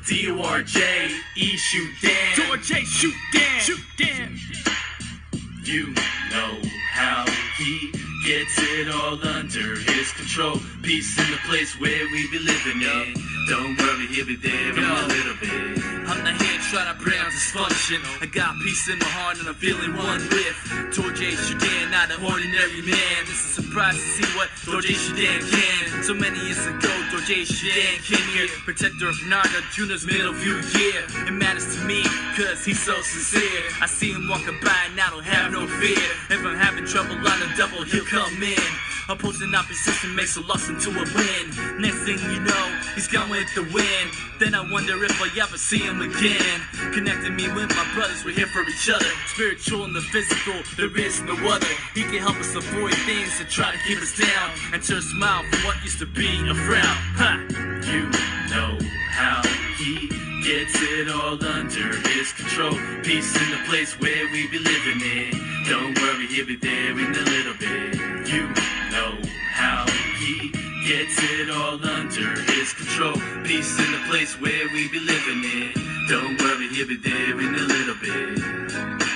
D-O-R-J-E, shoot Dan. D-O-R-J, shoot Dan. Shoot Dan. You know how he gets it all under his control. Peace in the place where we be living in. Don't worry, he'll be there in a little bit. I'm not here trying to bring out dysfunction. I got peace in my heart and I'm feeling one with Dorje Shoodan, not an ordinary man. It's a surprise to see what Dorje Shoodan can. So many years ago, Dorje Shoodan came here, protector of Nagarjuna's middle view, yeah. It matters to me, cause he's so sincere. I see him walking by and I don't have no fear. If I'm having trouble on the double, he'll come in. Opposing opposition makes a loss into a win. Next thing you know, he's gone with the wind. Then I wonder if I ever see him again. Connecting me with my brothers, we're here for each other. Spiritual and the physical, there is no other. He can help us avoid things that try to keep us down, and turn a smile from what used to be a frown. Ha! You know how he gets it all under his control. Peace in the place where we be living in. Don't worry, he'll be there in a little bit. You know how he gets it all under his control. Peace in the place where we be living in. Don't worry, he'll be there in a little bit.